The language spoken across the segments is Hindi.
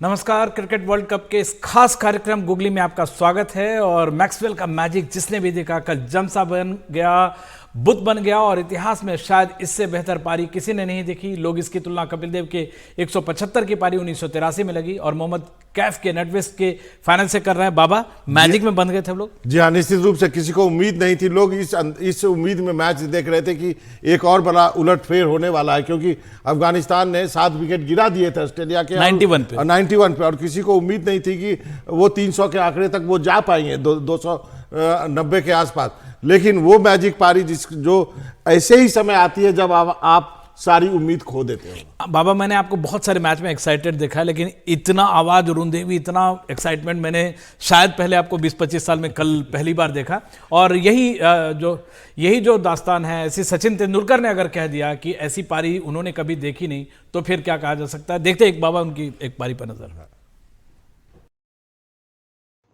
नमस्कार। क्रिकेट वर्ल्ड कप के इस खास कार्यक्रम गुगली में आपका स्वागत है। और मैक्सवेल का मैजिक जिसने भी देखा कल जमसा बन गया, बुत बन गया और इतिहास में शायद इससे बेहतर पारी किसी ने नहीं देखी। लोग इसकी तुलना कपिल देव के 175 की पारी 1983 में लगी और मोहम्मद कैफ के नेटवेस्ट के फाइनल से कर रहे हैं। बाबा, मैजिक में बन गए थे हम लोग। जी हाँ, निश्चित रूप से किसी को उम्मीद नहीं थी। लोग इस उम्मीद में मैच देख रहे थे कि एक और बड़ा उलटफेर होने वाला है, क्योंकि अफगानिस्तान ने 7 विकेट गिरा दिए थे ऑस्ट्रेलिया के 91 पे और किसी को उम्मीद नहीं थी कि वो 300 के आंकड़े तक वो जा पाएंगे, 290 के आसपास। लेकिन वो मैजिक पारी जो ऐसे ही समय आती है जब आप सारी उम्मीद खो देते हो। बाबा, मैंने आपको बहुत सारे मैच में एक्साइटेड देखा है, लेकिन इतना आवाज रुंधे हुई, इतना एक्साइटमेंट मैंने शायद पहले आपको 20-25 साल में कल पहली बार देखा। और यही जो दास्तान है, ऐसी सचिन तेंदुलकर ने अगर कह दिया कि ऐसी पारी उन्होंने कभी देखी नहीं, तो फिर क्या कहा जा सकता है। देखते एक बाबा उनकी एक पारी पर नजर।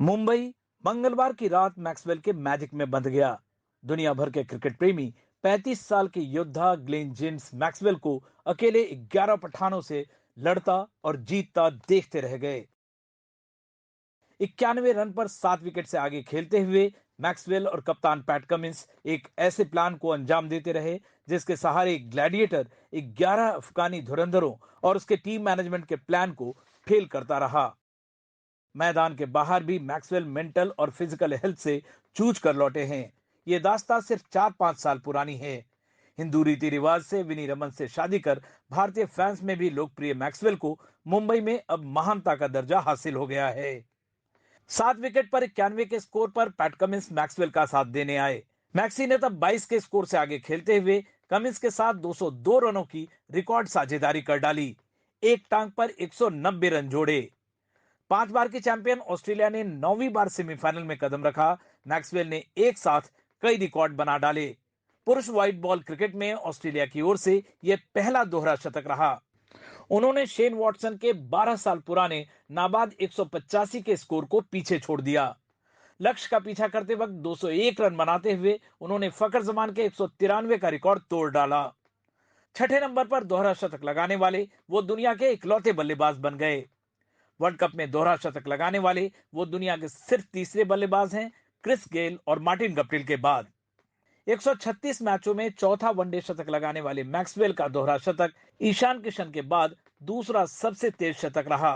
मुंबई मंगलवार की रात मैक्सवेल के मैजिक में बंध गया। दुनिया भर के क्रिकेट प्रेमी 35 साल के योद्धा ग्लेन जेम्स मैक्सवेल को अकेले 11 पठानों से लड़ता और जीतता देखते रह गए। 91 रन पर 7 विकेट से आगे खेलते हुए मैक्सवेल और कप्तान पैट कमिंस एक ऐसे प्लान को अंजाम देते रहे जिसके सहारे ग्लैडिएटर 11 अफगानी धुरंधरों और उसके टीम मैनेजमेंट के प्लान को फेल करता रहा। मैदान के बाहर भी मैक्सवेल मेंटल और फिजिकल हेल्थ से जूझ कर लौटे हैं। ये दास्तां सिर्फ 4-5 साल पुरानी है। हिंदू रीति रिवाज से विनी रमन से शादी कर भारतीय फैंस में भी लोकप्रिय मैक्सवेल को मुंबई में अब महानता का दर्जा हासिल हो गया है। 7 विकेट पर 91 के स्कोर पर पैट कमिंस मैक्सवेल का साथ देने आए। मैक्सी ने तब 22 के स्कोर से आगे खेलते हुए कमिंस के साथ 202 रनों की रिकॉर्ड साझेदारी कर डाली। एक टांग पर 190 रन जोड़े। 5 बार की चैंपियन ऑस्ट्रेलिया ने 9वीं बार सेमीफाइनल में कदम रखा। मैक्सवेल ने एक साथ कई रिकॉर्ड बना डाले। पुरुष व्हाइट बॉल क्रिकेट में ऑस्ट्रेलिया की ओर से यह पहला दोहरा शतक रहा। उन्होंने शेन वॉटसन के 12 साल पुराने नाबाद 185 के स्कोर को पीछे छोड़ दिया। लक्ष्य का पीछा करते वक्त 201 रन बनाते हुए उन्होंने फकर जमान के 193 का रिकॉर्ड तोड़ डाला। छठे नंबर पर दोहरा शतक लगाने वाले वो दुनिया के इकलौते बल्लेबाज बन गए। वर्ल्ड कप में दोहरा शतक लगाने वाले वो दुनिया के सिर्फ तीसरे बल्लेबाज हैं, क्रिस गेल और मार्टिन गप्टिल के बाद। 136 मैचों में चौथा वनडे शतक लगाने वाले मैक्सवेल का दोहरा शतक ईशान किशन के बाद दूसरा सबसे तेज शतक रहा।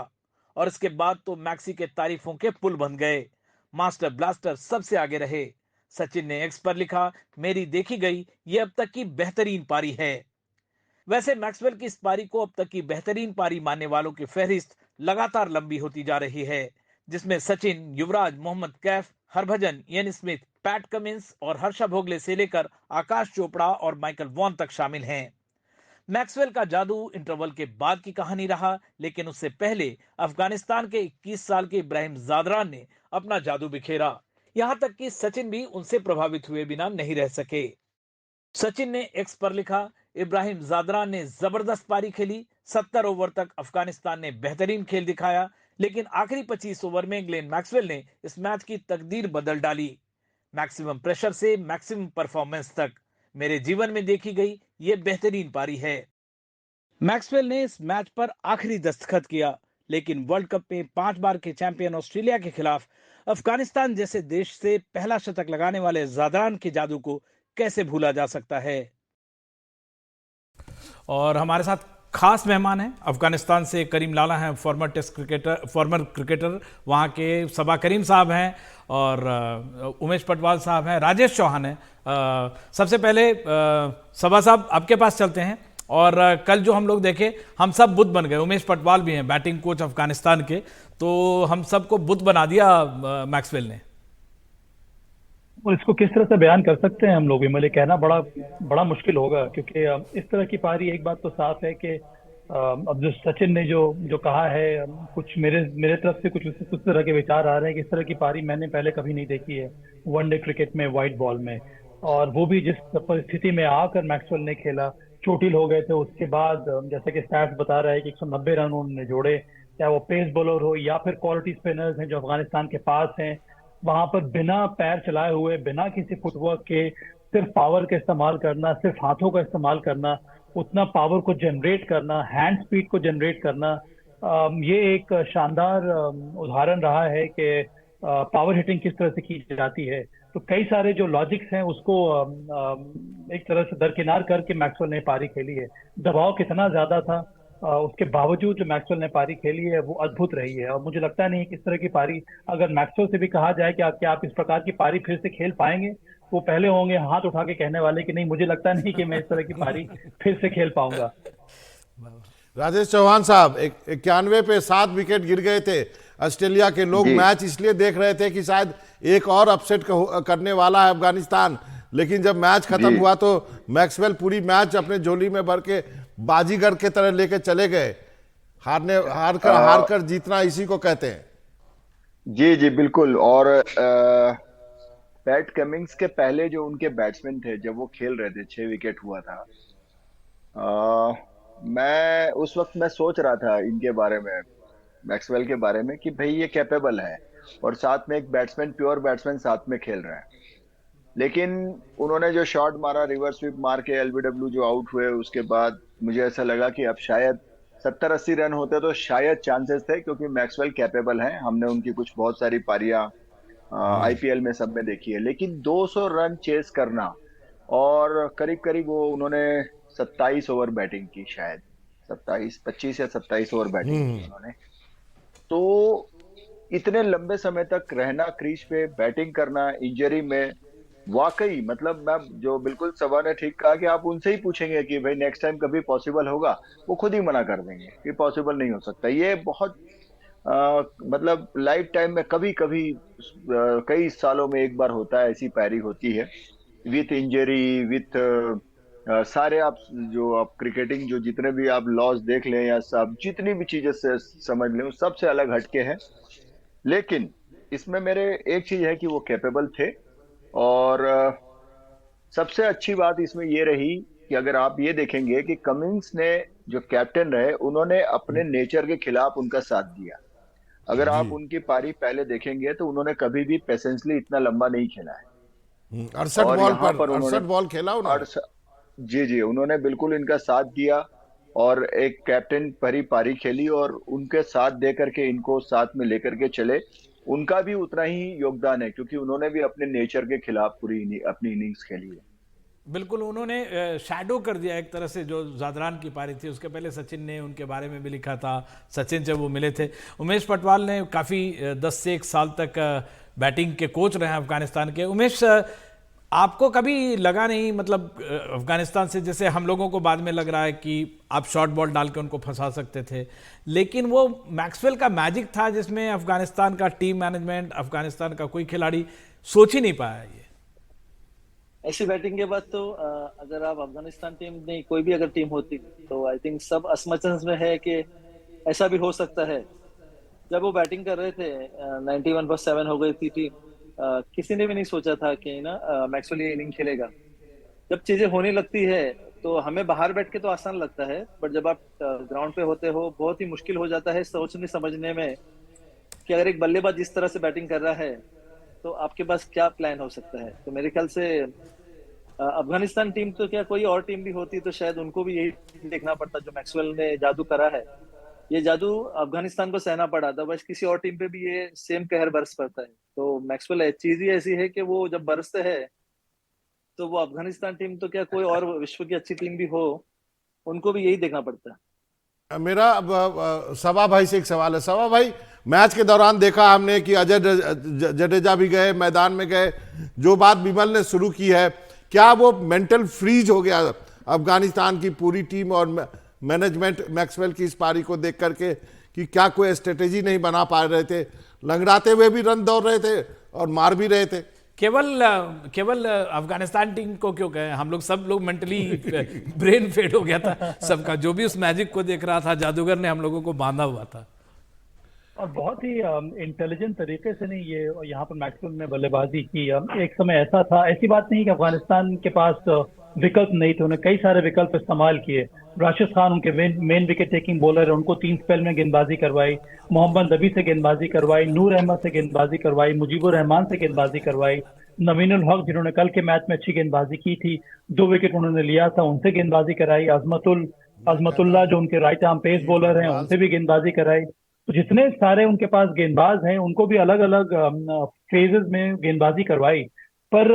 और इसके बाद तो मैक्सी के तारीफों के पुल बन गए। मास्टर ब्लास्टर सबसे आगे रहे। सचिन ने एक्स पर लिखा, मेरी देखी गई ये अब तक की बेहतरीन पारी है। वैसे मैक्सवेल की इस पारी को अब तक की बेहतरीन पारी मानने वालों की फहरिस्त लगातार लंबी होती जा रही है, जिसमें Sachin, Yuvraj, Mohammad Kaif, Harbhajan, Ian Smith, Pat Cummins और हर्षा भोगले से लेकर आकाश चोपड़ा और माइकल वॉन तक शामिल हैं। मैक्सवेल का जादू इंटरवल के बाद की कहानी रहा, लेकिन उससे पहले अफगानिस्तान के 21 साल के इब्राहिम जादरान ने अपना जादू बिखेरा। यहां तक कि सचिन भी उनसे प्रभावित हुए बिना नहीं रह सके। सचिन ने एक्स पर लिखा, इब्राहिम जादरान ने जबरदस्त पारी खेली। 70 ओवर तक अफगानिस्तान ने बेहतरीन खेल दिखाया, लेकिन आखिरी 25 ओवर में ग्लेन मैक्सवेल ने इस मैच की तकदीर बदल डाली। मैक्सिमम प्रेशर से मैक्सिमम परफॉर्मेंस तक मेरे जीवन में देखी गई यह बेहतरीन पारी है। मैक्सवेल ने इस मैच पर आखिरी दस्तखत किया, लेकिन वर्ल्ड कप में 5 बार के चैंपियन ऑस्ट्रेलिया के खिलाफ अफगानिस्तान जैसे देश से पहला शतक लगाने वाले जादरान के जादू को कैसे भूला जा सकता है। और हमारे साथ खास मेहमान हैं अफगानिस्तान से करीम लाला हैं, फॉर्मर क्रिकेटर वहाँ के। सबा करीम साहब हैं और उमेश पटवाल साहब हैं, राजेश चौहान हैं। सबसे पहले सबा साहब आपके पास चलते हैं। और कल जो हम लोग देखे, हम सब बुत बन गए। उमेश पटवाल भी हैं, बैटिंग कोच अफगानिस्तान के, तो हम सबको बुत बना दिया मैक्सवेल ने। और इसको किस तरह से बयान कर सकते हैं हम लोग, ये कहना बड़ा बड़ा मुश्किल होगा, क्योंकि इस तरह की पारी, एक बात तो साफ है कि अब जो सचिन ने जो कहा है, कुछ मेरे तरफ से कुछ तरह के विचार आ रहे हैं कि इस तरह की पारी मैंने पहले कभी नहीं देखी है वनडे क्रिकेट में, व्हाइट बॉल में। और वो भी जिस परिस्थिति में आकर मैक्सवेल ने खेला, चोटिल हो गए थे उसके बाद, जैसे कि स्टैट्स बता रहा है कि 190 रन उन्होंने जोड़े। चाहे वो पेस बॉलर हो या फिर क्वालिटी स्पिनर्स हैं जो अफगानिस्तान के पास हैं, वहां पर बिना पैर चलाए हुए, बिना किसी फुटवर्क के, सिर्फ पावर का इस्तेमाल करना, सिर्फ हाथों का इस्तेमाल करना, उतना पावर को जनरेट करना, हैंड स्पीड को जनरेट करना, ये एक शानदार उदाहरण रहा है कि पावर हिटिंग किस तरह से की जाती है। तो कई सारे जो लॉजिक्स हैं उसको एक तरह से दरकिनार करके मैक्सवेल ने पारी खेली है। दबाव कितना ज्यादा था, उसके बावजूद जो मैक्सवेल ने पारी खेली है वो अद्भुत रही है। और मुझे लगता नहीं कि इस तरह की पारी अगर मैक्सवेल से भी कहा जाए कि क्या आप इस प्रकार की पारी फिर से खेल पाएंगे, वो पहले होंगे हाथ उठा के कहने वाले कि नहीं, मुझे लगता नहीं कि मैं इस तरह की पारी फिर से खेल पाऊंगा। राजेश चौहान साहब, 91 पे 7 विकेट गिर गए थे ऑस्ट्रेलिया के लोग। जी मैच इसलिए देख रहे थे कि शायद एक और अपसेट करने वाला है अफगानिस्तान, लेकिन जब मैच खत्म जी हुआ तो मैक्सवेल पूरी मैच अपने झोली में भर के बाजीगर के तरह लेके चले गए। हार कर जीतना इसी को कहते हैं। जी जी बिल्कुल। और पैट कमिंग्स के पहले जो उनके बैट्समैन थे, जब वो खेल रहे थे, 6 विकेट हुआ था। अ, मैं उस वक्त मैं सोच रहा था इनके बारे में, मैक्सवेल के बारे में, कि भाई ये कैपेबल है, और साथ में एक बैट्समैन, प्योर बैट्समैन साथ में खेल रहा है। लेकिन उन्होंने जो शॉट मारा, रिवर्स स्वीप मार के एलबीडब्ल्यू जो आउट हुए, उसके बाद मुझे ऐसा लगा कि अब शायद 70-80 रन होते तो शायद चांसेस थे, क्योंकि मैक्सवेल कैपेबल हैं। हमने उनकी कुछ बहुत सारी पारियां आईपीएल में सब में देखी है। लेकिन 200 रन चेस करना, और करीब करीब वो उन्होंने 27 ओवर बैटिंग की, शायद 27 25 या 27 ओवर बैटिंग की उन्होंने। तो इतने लंबे समय तक रहना क्रीज पे, बैटिंग करना इंजरी में, वाकई मतलब, मैं जो बिल्कुल सवा ने ठीक कहा कि आप उनसे ही पूछेंगे कि भाई नेक्स्ट टाइम कभी पॉसिबल होगा, वो खुद ही मना कर देंगे कि पॉसिबल नहीं हो सकता। ये बहुत मतलब लाइफ टाइम में कभी कभी, कई सालों में एक बार होता है, ऐसी पारी होती है, विथ इंजरी, विथ सारे आप जो आप क्रिकेटिंग जो जितने भी आप लॉस देख लें, या सब जितनी भी चीजें से समझ लें, वो सबसे अलग हटके हैं। लेकिन इसमें मेरे एक चीज है कि वो कैपेबल थे। और सबसे अच्छी बात इसमें ये रही कि अगर आप ये देखेंगे कि कमिंस ने, जो कैप्टन रहे, उन्होंने अपने नेचर के खिलाफ उनका साथ दिया। अगर जी। आप उनकी पारी पहले देखेंगे तो उन्होंने कभी भी पेशेंसली इतना लंबा नहीं खेला है। 68 और बॉल यहाँ पर पर उन्होंने 68 बॉल खेला उन्होंने। अड़स जी जी, उन्होंने बिल्कुल इनका साथ दिया, और एक कैप्टन भरी पारी खेली, और उनके साथ दे करके इनको साथ में लेकर के चले। उनका भी उतना ही योगदान है, क्योंकि उन्होंने भी अपने नेचर के खिलाफ पूरी अपनी इनिंग्स खेली है। बिल्कुल, उन्होंने शैडो कर दिया एक तरह से जो जादरान की पारी थी। उसके पहले सचिन ने उनके बारे में भी लिखा था, सचिन जब वो मिले थे। उमेश पटवाल ने काफ़ी 10 से 1 साल तक बैटिंग के कोच रहे हैं अफगानिस्तान के। उमेश, आपको कभी लगा नहीं, मतलब अफगानिस्तान से, जैसे हम लोगों को बाद में लग रहा है कि आप शॉर्ट बॉल डाल के उनको फंसा सकते थे, लेकिन वो मैक्सवेल का मैजिक था जिसमें अफगानिस्तान का टीम मैनेजमेंट, अफगानिस्तान का कोई खिलाड़ी सोच ही नहीं पाया ये। ऐसी बैटिंग के बाद तो अगर आप अफगानिस्तान टीम नहीं, कोई भी अगर टीम होती, तो आई थिंक सब असमंजस में है कि ऐसा भी हो सकता है। जब वो बैटिंग कर रहे थे, 91 पर 7 हो गई थी टीम। किसी ने भी नहीं सोचा था कि ना मैक्सवेल ये इनिंग खेलेगा। जब चीजें होने लगती है तो हमें बाहर बैठ के तो आसान लगता है, बट जब आप ग्राउंड पे होते हो, बहुत ही मुश्किल हो जाता है सोचने समझने में कि अगर एक बल्लेबाज जिस तरह से बैटिंग कर रहा है तो आपके पास क्या प्लान हो सकता है। तो मेरे ख्याल से अफगानिस्तान टीम तो क्या, कोई और टीम भी होती तो शायद उनको भी यही देखना पड़ता जो मैक्सवेल ने जादू करा है। ये जादू अफगानिस्तान को सहना पड़ा था, बस किसी और टीम पे भी ये सेम कहर बरस पड़ता है। तो मैक्सवेल चीज ही ऐसी है कि वो जब बरसते हैं तो वो अफगानिस्तान टीम तो क्या, कोई और विश्व की अच्छी टीम भी हो, उनको भी यही देखना पड़ता है। मेरा सवा भाई से एक सवाल है। सवा भाई, मैच के दौरान देखा हमने कि अजय जडेजा भी गए मैदान में गए। जो बात विमल ने शुरू की है, क्या वो मेंटल फ्रीज हो गया अफगानिस्तान की पूरी टीम और मैनेजमेंट मैक्सवेल की इस पारी को देख करके, कि क्या कोई स्ट्रेटेजी नहीं बना पा रहे थे, लंगड़ाते हुए भी रन दौड़ रहे थे और मार भी रहे थे? केवल अफगानिस्तान टीम को क्यों कहें, हम लोग सब लोग मेंटली ब्रेन फेड हो गया था सबका। जो भी उस मैजिक को देख रहा था, जादूगर ने हम लोगों को बांधा हुआ था। और बहुत ही इंटेलिजेंट तरीके से नहीं ये यहाँ पर मैक्सवेल ने बल्लेबाजी की। एक समय ऐसा था, ऐसी बात नहीं कि अफगानिस्तान के पास विकल्प नहीं थे, उन्होंने कई सारे विकल्प इस्तेमाल किए। राशिद खान उनके मेन विकेट टेकिंग बॉलर है, उनको 3 स्पेल में गेंदबाजी करवाई, मोहम्मद नबी से गेंदबाजी करवाई, नूर अहमद से गेंदबाजी करवाई, मुजीबुर रहमान से गेंदबाजी करवाई, नवीनुल हक जिन्होंने कल के मैच में अच्छी गेंदबाजी की थी, 2 विकेट उन्होंने लिया था, उनसे गेंदबाजी कराई, अजमतुल अजमतुल्ला जो उनके राइट आर्म पेस बॉलर हैं, उनसे भी गेंदबाजी कराई। तो जितने सारे उनके पास गेंदबाज हैं उनको भी अलग अलग फेजेस में गेंदबाजी करवाई। पर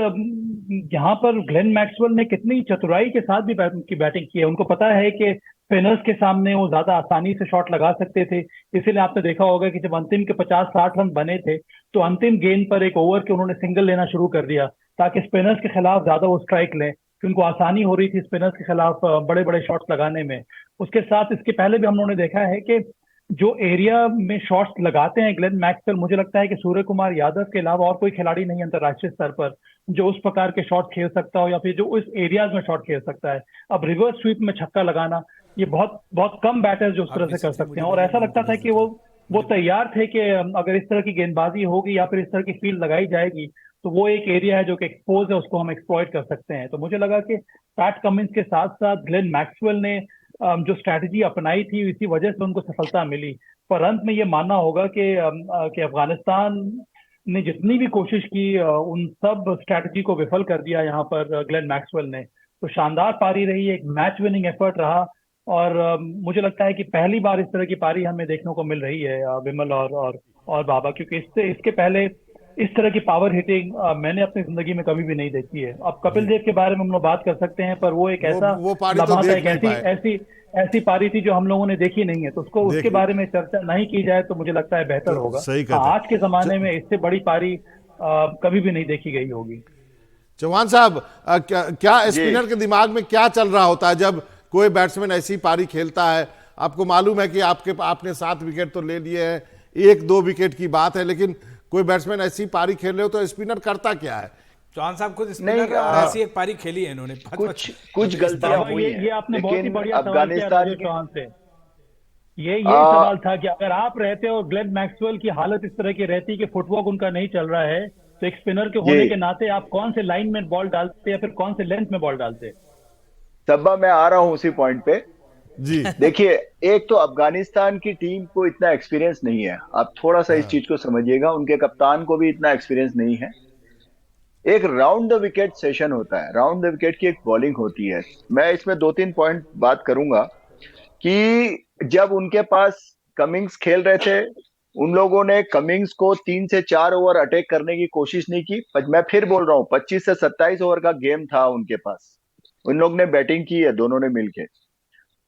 यहाँ पर ग्लेन मैक्सवेल ने कितनी चतुराई के साथ भी की बैटिंग की है। उनको पता है कि स्पिनर्स के सामने वो ज्यादा आसानी से शॉट लगा सकते थे, इसीलिए आपने देखा होगा कि जब अंतिम के 50-60 रन बने थे तो अंतिम गेंद पर एक ओवर के उन्होंने सिंगल लेना शुरू कर दिया ताकि स्पिनर्स के खिलाफ ज्यादा वो स्ट्राइक लें, कि उनको आसानी हो रही थी स्पिनर्स के खिलाफ बड़े बड़े शॉट्स लगाने में। उसके साथ इसके पहले भी हम लोगों ने देखा है कि जो एरिया में शॉट्स लगाते हैं ग्लेन मैक्सवेल, मुझे लगता है कि सूर्य कुमार यादव के अलावा और कोई खिलाड़ी नहीं अंतर्राष्ट्रीय स्तर पर जो उस प्रकार के शॉट खेल सकता हो या फिर जो उस एरियाज में शॉट खेल सकता है। अब रिवर्स स्वीप में छक्का लगाना, ये बहुत बहुत कम बैटर्स जो उस तरह से कर सकते हैं। और ऐसा लगता था कि वो तैयार थे कि अगर इस तरह की गेंदबाजी होगी या फिर इस तरह की फील्ड लगाई जाएगी तो वो एक एरिया है जो कि एक्सपोज है, उसको हम एक्सप्लॉइट कर सकते हैं। तो मुझे लगा कि पैट कमिंस के साथ साथ ग्लेन मैक्सवेल ने जो स्ट्रैटेजी अपनाई थी इसी वजह से उनको सफलता मिली। पर अंत में ये मानना होगा कि अफगानिस्तान ने जितनी भी कोशिश की उन सब स्ट्रैटेजी को विफल कर दिया यहाँ पर ग्लेन मैक्सवेल ने। तो शानदार पारी रही, एक मैच विनिंग एफर्ट रहा। और मुझे लगता है कि पहली बार इस तरह की पारी हमें देखने को मिल रही है विमल और बाबा, क्योंकि इसके पहले इस तरह की पावर हिटिंग मैंने अपनी जिंदगी में कभी भी नहीं देखी है। अब कपिल देव के बारे में हम लोग बात कर सकते हैं, पर वो एक ऐसा वो पारी तो लम्हा था, देख एक नहीं ऐसी पाए। ऐसी ऐसी पारी थी जो हम लोगों ने देखी नहीं है, तो उसके बारे में चर्चा नहीं की जाए तो मुझे लगता है बेहतर तो होगा। सही हाँ, कहते आज के जमाने हैं। में इससे बड़ी पारी कभी भी नहीं देखी गई होगी। चौहान साहब, क्या जी स्पिनर के दिमाग में क्या चल रहा होता है जब कोई बैट्समैन ऐसी पारी खेलता है? आपको मालूम है कि आपने 7 विकेट तो ले लिए हैं, 1-2 विकेट की बात है, लेकिन कोई बैट्समैन ऐसी पारी खेल रहे हो तो स्पिनर करता क्या है? चौहान साहब खुद नहीं, स्पिनर है और ऐसी एक पारी खेली है इन्होंने कुछ गलतियां बाबा, हुई ये हैं, ये आपने बहुत ही लेकिन बढ़िया सवाल किया अफगानिस्तान राजेश के चौहान से। यही आ, सवाल था कि अगर आप रहते और ग्लेन मैक्सवेल की हालत इस तरह की रहती कि फुटवर्क उनका नहीं चल रहा है, तो एक स्पिनर के जी होने के नाते आप कौन से लाइन में बॉल डालते या फिर कौन से लेंथ में बॉल डालते? तब्बा मैं आ रहा हूं उसी पॉइंट पे। जी। देखिए, एक तो अफगानिस्तान की टीम को इतना एक्सपीरियंस नहीं है, आप थोड़ा सा इस हाँ। चीज को समझिएगा, उनके कप्तान को भी इतना एक्सपीरियंस नहीं है। एक राउंड द विकेट सेशन होता है, राउंड द विकेट की एक बॉलिंग होती है। मैं इसमें 2-3 पॉइंट बात करूंगा कि जब उनके पास कमिंग्स खेल रहे थे, उन लोगों ने कमिंग्स को 3 से 4 ओवर अटैक करने की कोशिश नहीं की। मैं फिर बोल रहा हूँ, 25 से 27 ओवर का गेम था उनके पास, उन लोग ने बैटिंग की है दोनों ने मिलके।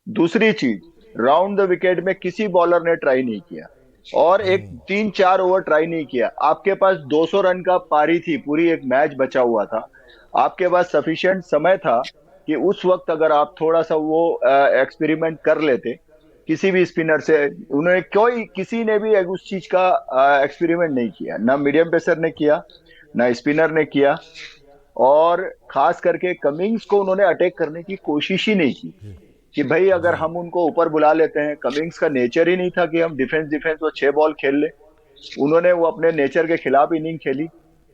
दूसरी चीज, राउंड द विकेट में किसी बॉलर ने ट्राई नहीं किया, और एक 3-4 ओवर ट्राई नहीं किया। आपके पास 200 रन का पारी थी, पूरी एक मैच बचा हुआ था, आपके पास सफिशिएंट समय था कि उस वक्त अगर आप थोड़ा सा वो एक्सपेरिमेंट कर लेते किसी भी स्पिनर से। उन्होंने कोई किसी ने भी उस चीज का एक्सपेरिमेंट नहीं किया, ना मीडियम पेसर ने किया ना स्पिनर ने किया, और खास करके कमिंग्स को उन्होंने अटैक करने की कोशिश ही नहीं की कि भाई अगर हम उनको ऊपर बुला लेते हैं। कमिंग्स का नेचर ही नहीं था कि हम डिफेंस डिफेंस वो 6 बॉल खेल ले। उन्होंने वो अपने नेचर के खिलाफ इनिंग खेली।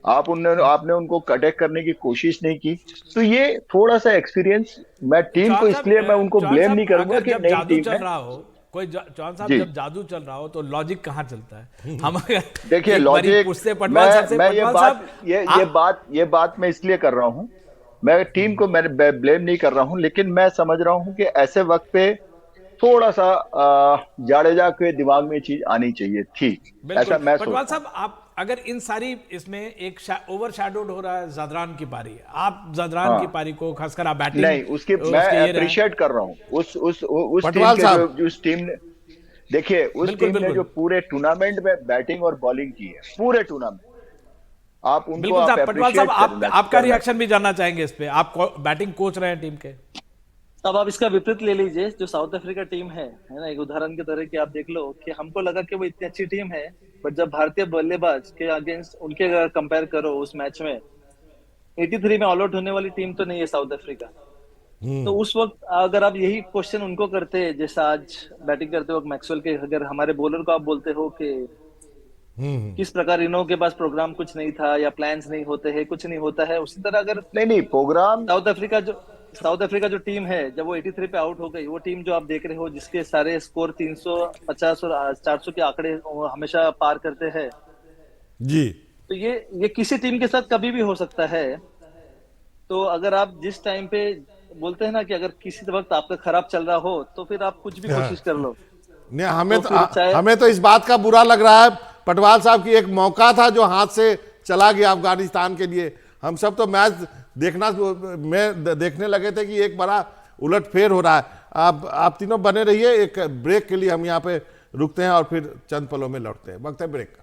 आपने उनको अटैक करने की कोशिश नहीं की। तो ये थोड़ा सा एक्सपीरियंस, मैं टीम को इसलिए मैं उनको चौहान ब्लेम साहब नहीं करूंगा अगर कि जब नई जादू टीम चल है। रहा हो, चौहान साहब जी जब जादू चल रहा हो तो लॉजिक कहाँ चलता है? हम अगर देखिए, एक बारी लॉजिक, पूछते पटवाल साहब से, मैं पटवाल साहब ये बात मैं इसलिए कर रहा हूँ, मैं टीम को मैं ब्लेम नहीं कर रहा हूँ, लेकिन मैं समझ रहा हूँ कि ऐसे वक्त पे थोड़ा सा जाडेजा के दिमाग में ये चीज आनी चाहिए थी, बिल्कुल ऐसा मैं पटवाल सोचता हूँ। साहब, आप अगर इन सारी इसमें एक ओवर शैडोड हो रहा है जादरान की पारी, आप जादरान की हाँ, पारी को खासकर आप बैटिंग नहीं, उसकी मैं उसके ये रहे। अप्रिशिएट कर रहा हूँ उस टीम पटवाल के साहब, जो उस टीम ने, देखिए उस बिल्कुल टीम ने जो बिल्कुल पूरे टूर्नामेंट में बैटिंग और बॉलिंग की है, पूरे टूर्नामेंट, आप उनको बिल्कुल आप साहब, पटवाल साहब अप्रिशिएट आपका करना। रिएक्शन भी जानना चाहेंगे इस पे। आप बैटिंग कोच रहे हैं टीम के। अब आप इसका विपरीत ले लीजिए, जो साउथ अफ्रीका टीम है ना, एक उदाहरण के तरह कि आप देख लो कि हमको लगा कि वो इतनी अच्छी टीम है, बट जब भारतीय बल्लेबाज के अगेंस्ट उनके अगर कंपेयर करो उस मैच में, 83 में ऑल आउट होने वाली टीम तो नहीं है साउथ अफ्रीका। तो उस वक्त अगर आप यही क्वेश्चन उनको करते, जैसा आज बैटिंग करते वक्त मैक्सवेल के, अगर हमारे बॉलर को आप बोलते हो कि किस प्रकार इन्हों के पास प्रोग्राम कुछ नहीं था या प्लान्स नहीं होते हैं, कुछ नहीं होता है, उसी तरह अगर नहीं नहीं, प्रोग्राम, साउथ अफ्रीका जो टीम है जब वो 83 पे आउट हो गई, वो टीम जो आप देख रहे हो जिसके सारे स्कोर 350 और 400 के आंकड़े हमेशा पार करते हैं, जी। तो ये किसी टीम के साथ कभी भी हो सकता है। तो अगर आप जिस टाइम पे बोलते हैं ना कि अगर किसी वक्त आपका खराब चल रहा हो तो फिर आप कुछ भी कोशिश कर लो। नहीं, हमें तो फिर चाहे हमें तो इस बात का बुरा लग रहा है पटवाल साहब की, एक मौका था जो हाथ से चला गया अफगानिस्तान के लिए। हम सब तो मैच देखने लगे थे कि एक बड़ा उलटफेर हो रहा है। आप तीनों बने रहिए, एक ब्रेक के लिए हम यहाँ पे रुकते हैं और फिर चंद पलों में लौटते हैं। वक्त है ब्रेक का।